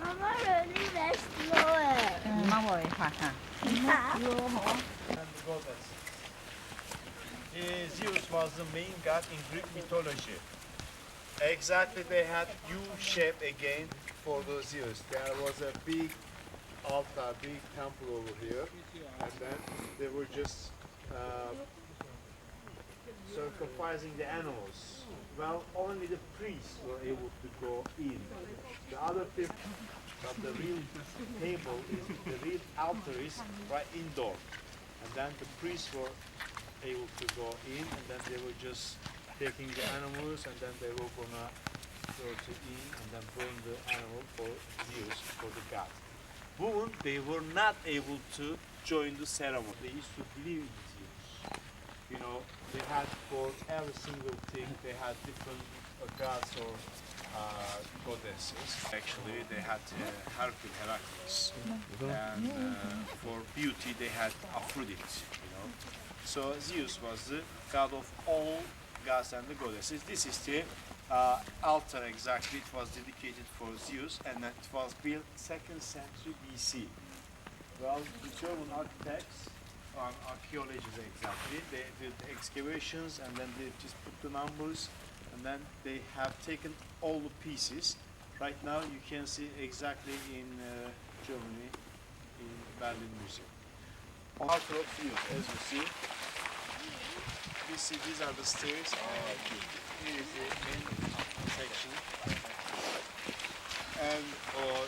Mama really very slow 媽會畫下。 And the goddess. Zeus was the main god in Greek mythology. Exactly, they had U shape again for the Zeus. There was a big altar, big temple over here, and then they were just sacrificing the animals. Well, only the priests were able to go in. The other people, but the real table is, the real altar is right indoor. And then the priests were able to go in, and then they were just taking the animals, and then they were gonna go to in and then burn the animal for Zeus, for the god. Women, they were not able to join the ceremony. They used to believe in Zeus. You know, they had for every single thing, they had different gods or goddesses. Actually, they had Heracles, and for beauty, they had Aphrodite. You know, so Zeus was the god of all gods and the goddesses. This is the altar exactly. It was dedicated for Zeus, and it was built 2nd century BC. Well, the German architects, archaeologists exactly, they did excavations, and then they just put the numbers, and then they have taken all the pieces. Right now you can see exactly in Germany, in Berlin Museum. Altar of Zeus, as you see. These are the stairs. Here is the main section. And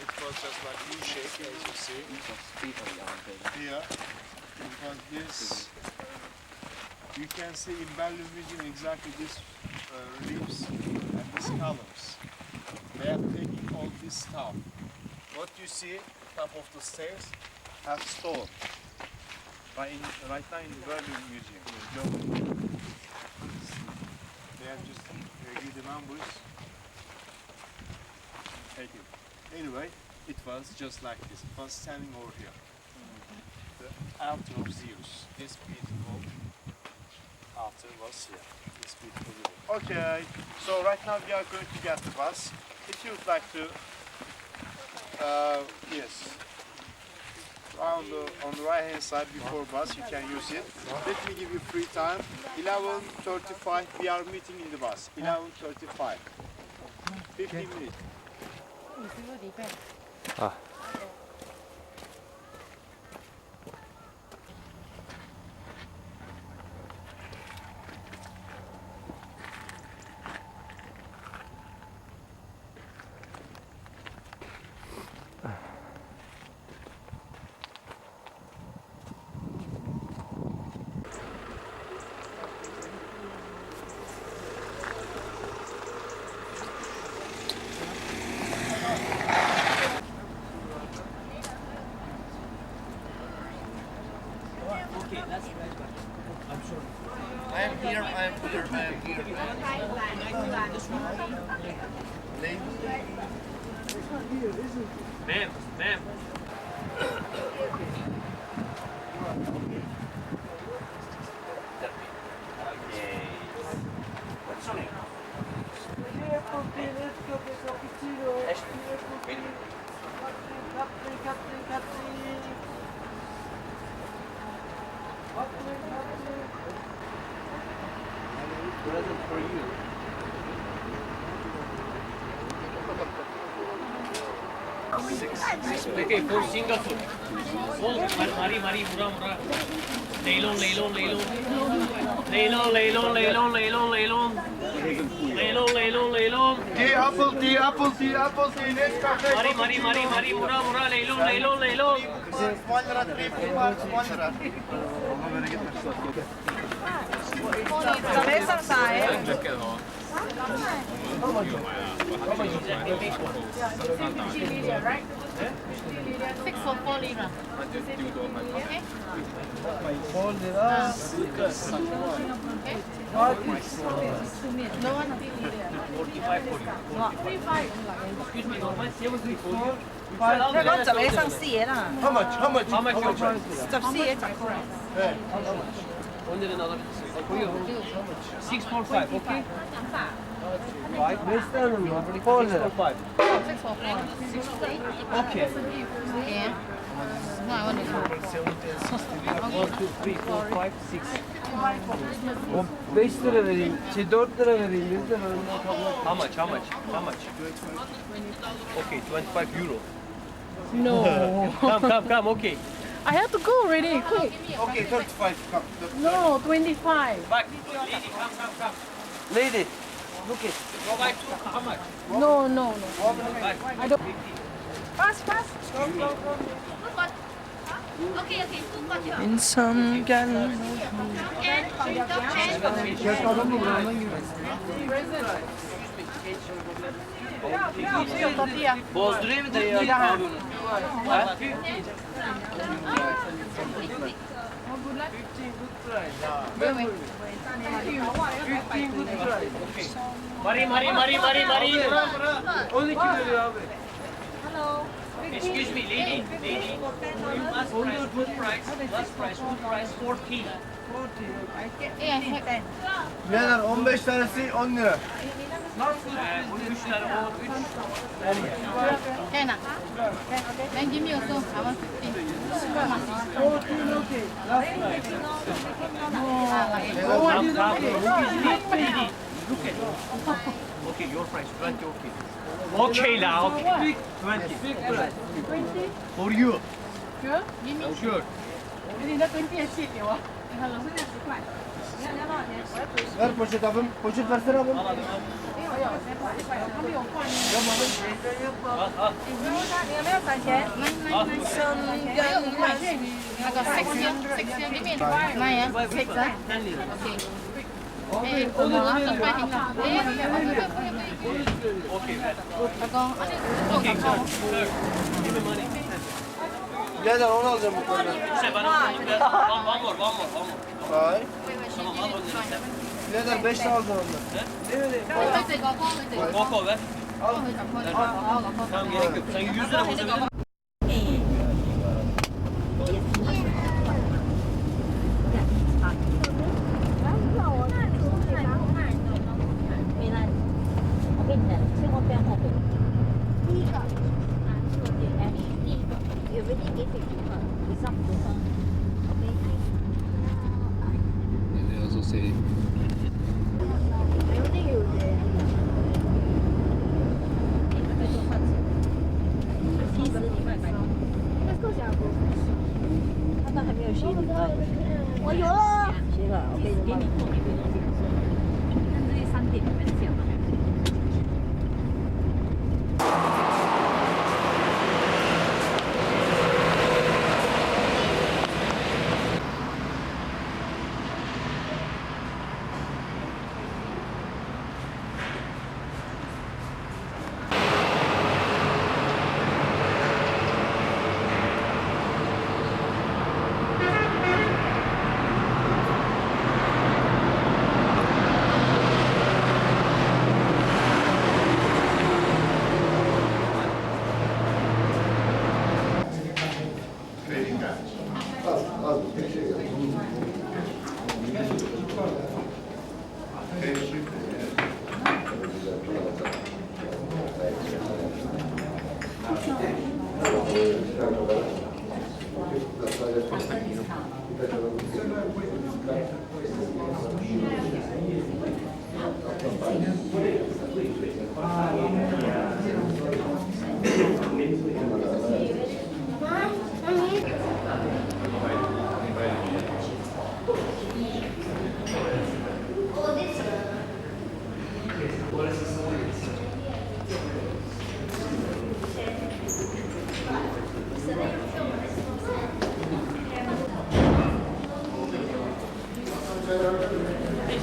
it was just like U-shape, as you see. Here, because this, you can see in Berlin Museum exactly this reliefs and these colors. They are taking all this stuff. What you see, top of the stairs, has stone. Right now in the Berlin Museum, in Germany. They have just give the numbers. Take it. Anyway, it was just like this. It was standing over here. The altar of Zeus. This beautiful altar was here. This beautiful river. Okay, so right now we are going to get the bus. If you would like to, yes, on the right hand side before bus, you can use it. Let me give you free time. 11:35, we are meeting in the bus. 11:35. 15 minutes. I am here. Ma'am. What's your name? Present for you. Okay, for Singapore. Oh, mari, mura. Leilong. Apple tea, next cafe. Mari, mura, leilong. 1 lira, 3 1 lira. Six for 4 lira. Okay. 4 lira. Okay. What? No one 3 lira. 45 for you. 35. Excuse me, no, my 73 for you. 香港十你生四嘢啦， How much? How much? How much your price? 十四嘢10個。 Ondan alabilirsin. For you. 645, okay? 5 lira. 4 lira. 645. 6 for 4. Okay. Yeah. No, I want to go. 1, 2, 3, 4, 5, 6. 5 lira vereyim. 4 lira vereyim. 100 lira vereyim. How much? How much? How much? Okay, 25 euro. No. Come, okay. I have to go already. Quick. Okay, 35. Come. No, 25. Back. Lady, come. Lady. Look it. Go back to how much? No. Back. I don't. Fast. Okay, two got İnsan gel. Bozdurayım mı dayı ya? Ha? Mari. 12 veriyor abi. Excuse me, lady. Last price, full price 14. Yeah, Birader 15 tanesi 10 lira. 3 tane o 3. can. Then give me also. I want 15. Lady. Look at. Okay, your price 20, okay. Okay now, okay. 20. For you. Sure? Give me. Sure. 你的20也谢给我。你看了，剩下10块。 Ver poşet abim. Poşet versene abim. 他没有换。 Al. 你有没有转钱？那个6here，里面9呀，6啊。OK。哎，我们快停了。哎，阿公，Okay, sir. Give me money. Birader onu alacağım bu kadar. Sen bana one more. Hayır. Tamam al onu. Birader 5 lira alacağım ondan. Koko ver. Tamam gerek yok. Sen 100 lira bozabilir.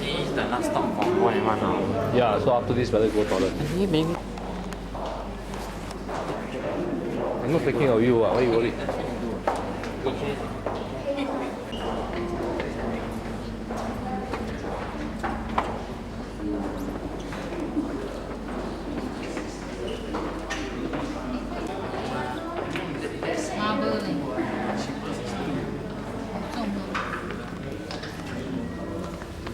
This is the last stop for more than 1 hour. Yeah, so after this, better go toilet. Maybe. I'm not thinking of you, why you worried? Marble 呢？重吗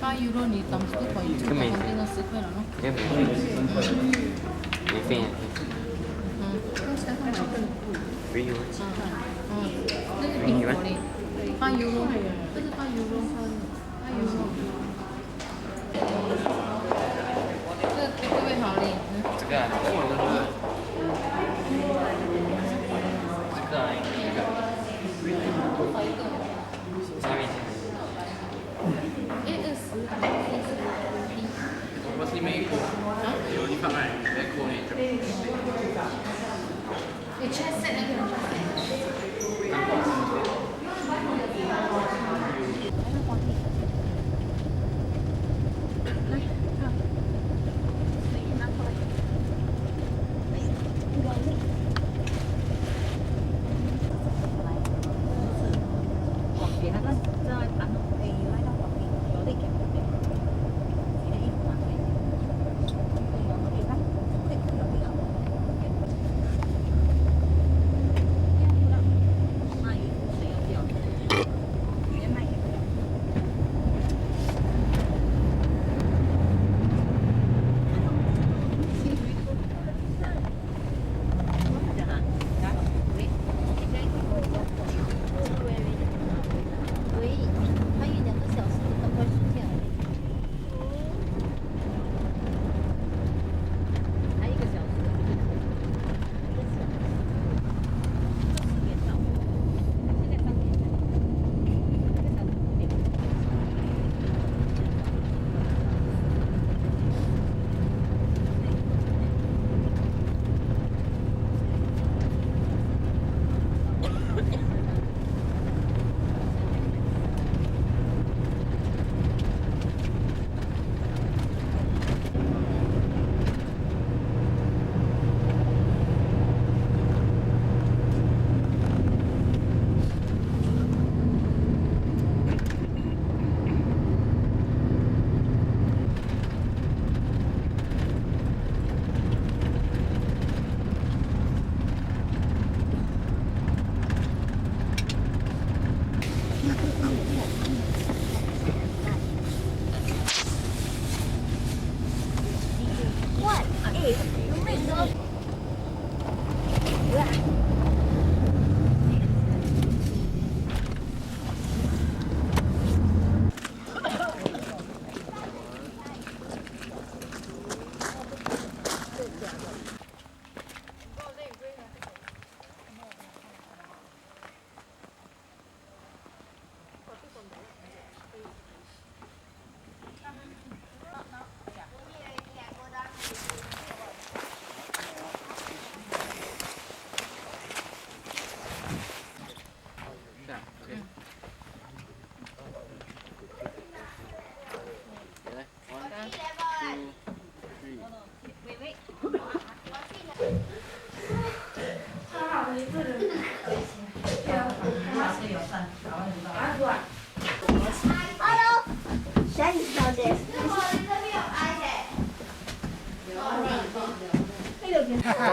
？8 euro 你当时可以就变成10块了咯。免费。3 euro。那个苹果嘞，8 euro，这是8 euro，8 euro。这个会好嘞。这个啊，这个啊，下面。我是美国，有你看看，在国内这。你 check set 那个。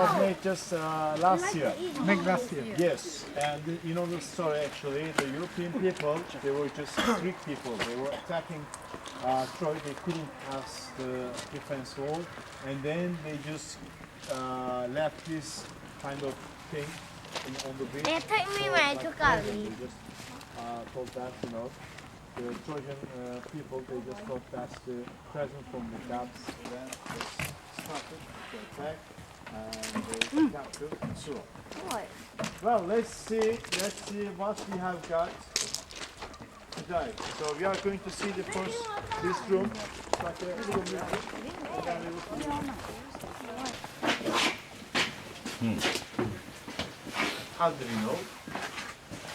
was made just last year. Make last year. Yes, and you know the story actually, the European people, they were just Greek people. They were attacking Troy, they couldn't pass the defense wall, and then they just left this kind of thing on the beach. It took me So, my like, chocolate. They just thought that, you know, the Trojan people, they just thought that's the present from the gods. Then they started to attack. And they captured and so on. What? Well, let's see what we have got today. So we are going to see the first this room. It's like a little room. And then we will see. How do we know?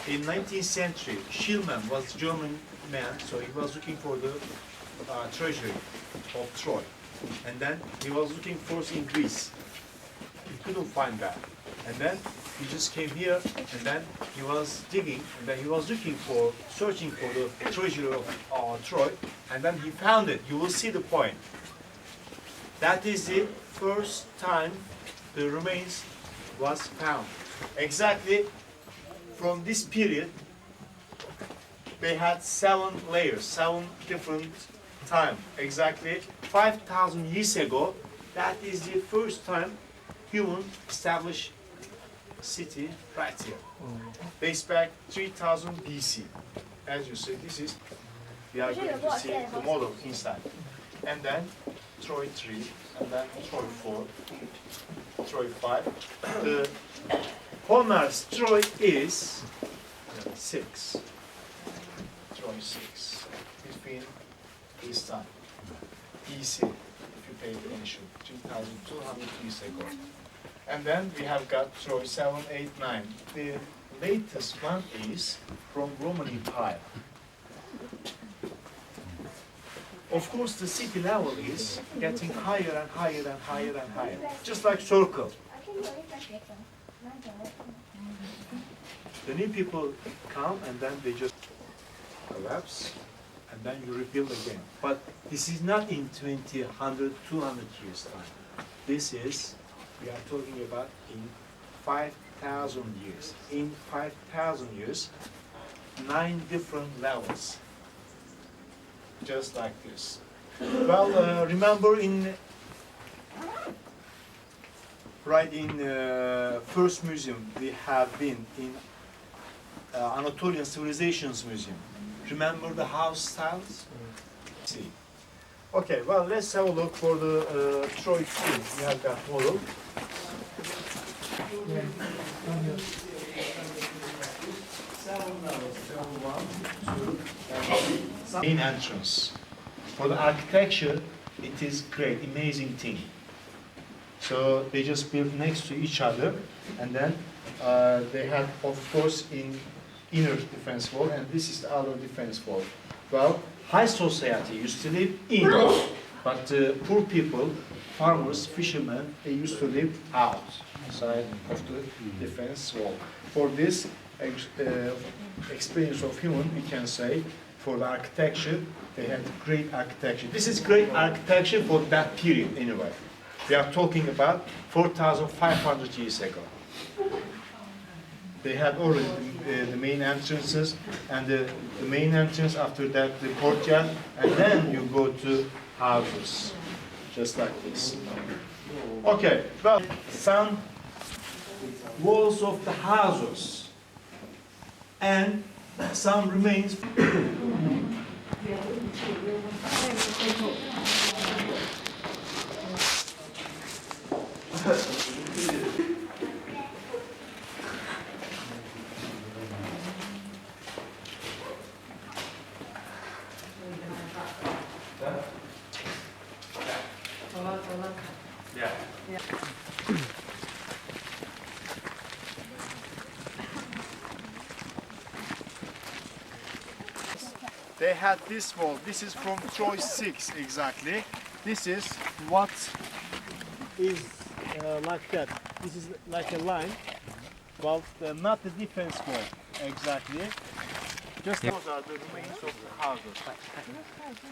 In 19th century, Schillmann was German man, so he was looking for the treasury of Troy. And then he was looking first in Greece. He couldn't find that. And then he just came here, and then he was digging, and then he was searching for the treasure of Troy, and then he found it. You will see the point. That is the first time the remains was found. Exactly from this period, they had 7 layers, 7 different time. Exactly 5,000 years ago, that is the first time human established city right here. Dates back 3000 BC. As you see, this is, we are going to see the model inside. And then Troy 3, and then Troy 4, Troy 5. The Homer's Troy is 6. Troy 6. Between this time. BC, if you pay attention, 3,200 years ago. And then we have got Troy 7, 8, 9. The latest one is from Roman Empire. Of course, the city level is getting higher and higher and higher and higher, just like circle. The new people come and then they just collapse, and then you rebuild again. But this is not in 20, 100, 200 years time. This is, we are talking about in 5,000 years. In 5,000 years, 9 different levels. Just like this. Well, remember in first museum we have been in Anatolian Civilizations Museum. Remember the house styles? See. Okay, well, let's have a look for the Troy 2. We have that model. Main entrance. For the architecture, it is great, amazing thing. So they just built next to each other, and then they had, of course, in inner defense wall, and this is the outer defense wall. Well, high society used to live in, but poor people, farmers, fishermen, they used to live outside of the defense wall. For this experience of human, we can say, for the architecture, they had great architecture. This is great architecture for that period, anyway. We are talking about 4,500 years ago. They had already the main entrances, and the main entrance, after that the courtyard, and then you go to houses, just like this. Okay, well, some walls of the houses, and some remains. They had this wall. This is from Troy 6 exactly. This is what is like that. This is like a line. Well, not the defense wall exactly. Just those are the remains of the houses.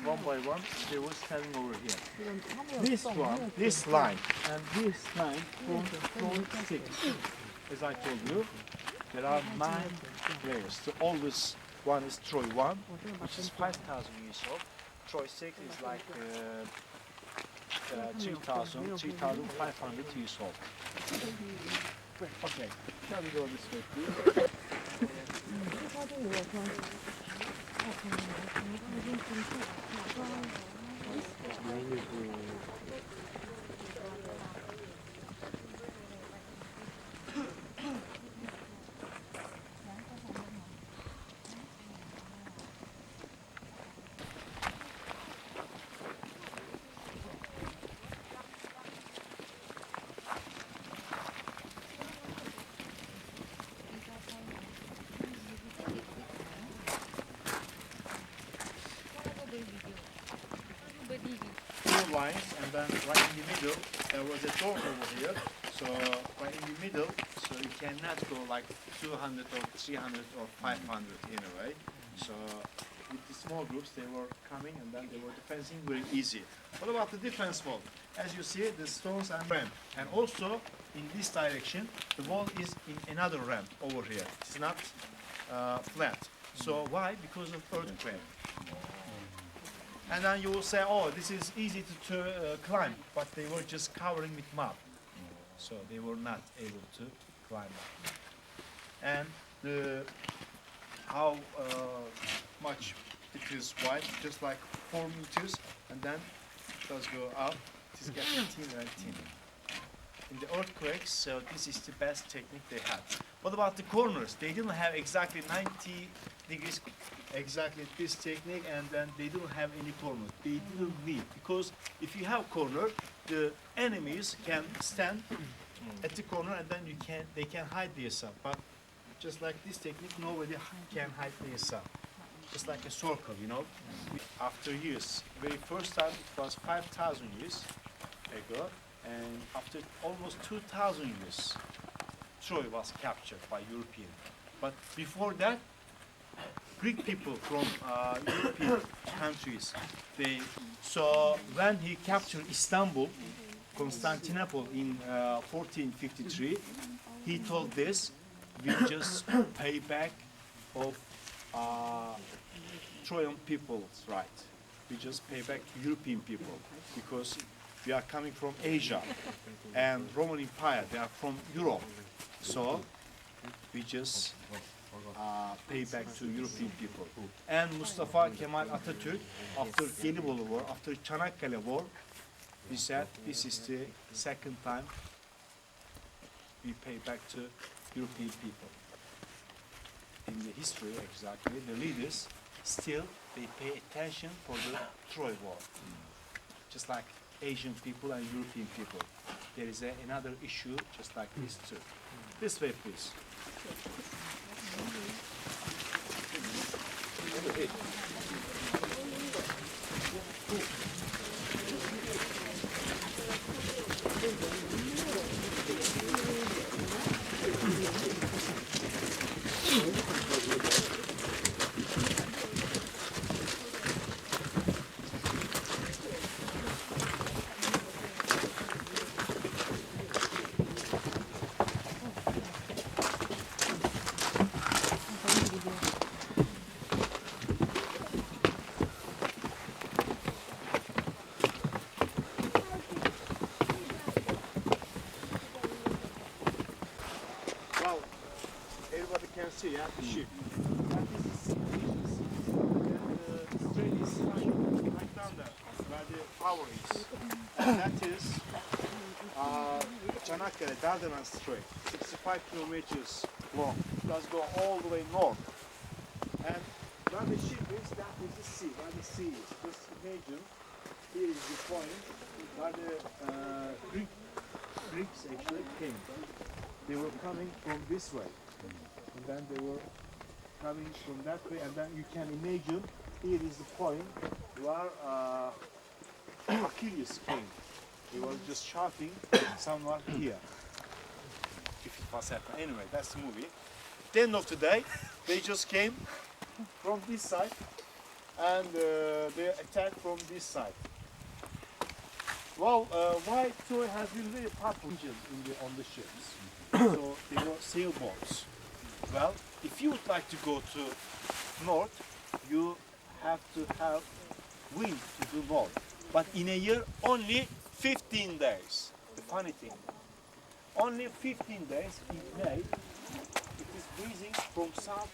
One by one, they were standing over here. This one, this line, and this line from Troy 6. As I told you, there are 9 layers. The oldest one is Troy 1, which is 5,000 years old. Troy 6 is like 3,500 years old. Okay, shall we go this way, please? four lines, and then right in the middle there was a door over here. So right in the middle, so you cannot go like 200 or 300 or 500 in a way. So with the small groups, they were coming and then they were defending very easy. What about the defense wall? As you see, the stones and ramp, and also in this direction, the wall is in another ramp over here. It's not flat. So why? Because of earthquake. And then you will say, oh, this is easy to climb, but they were just covering with mud. So they were not able to climb up. And how much it is wide, just like 4 meters, and then it does go up. It is getting thinner and thinner. In the earthquakes, so this is the best technique they had. What about the corners? They didn't have exactly 90 degrees, exactly this technique, and then they don't have any corners. They didn't need, because if you have corner, the enemies can stand at the corner, and then they can hide themselves. But just like this technique, nobody can hide themselves. Just like a circle, you know. After years, very first time it was 5,000 years ago, and after almost 2,000 years, Troy was captured by European. But before that, Greek people from European countries, so when he captured Istanbul, Constantinople in 1453, he told this, we just pay back of Trojan people's right. We just pay back to European people because we are coming from Asia, and Roman Empire, they are from Europe. So we just pay back to European people. And Mustafa Kemal Atatürk, after Gelibolu War, after Çanakkale War, he said this is the second time we pay back to European people. In the history, exactly, the leaders still they pay attention for the Troy War, just like Asian people and European people. There is another issue just like this too. This way, please. Well, everybody can see, yeah, the ship. And this is the strait is right down there, where the power is. And that is Çanakkale Dardanelles Strait, 65 kilometers long. It does go all the way north. And where the ship is, that is the sea, where the sea is. Just imagine, here is the point where the Greeks actually came. They were coming from this way, and then they were coming from that way, and then you can imagine here is the point where Achilles came. He was just shouting somewhere here, if it was happening. Anyway, that's the movie. At the end of the day, they just came from this side, and they attacked from this side. Well, why Troy has been very popular on the ships? So they were sailboats. Well, if you would like to go to north, you have to have wind to do north. But in a year, only 15 days. The funny thing, only 15 days in May, it is breezing from south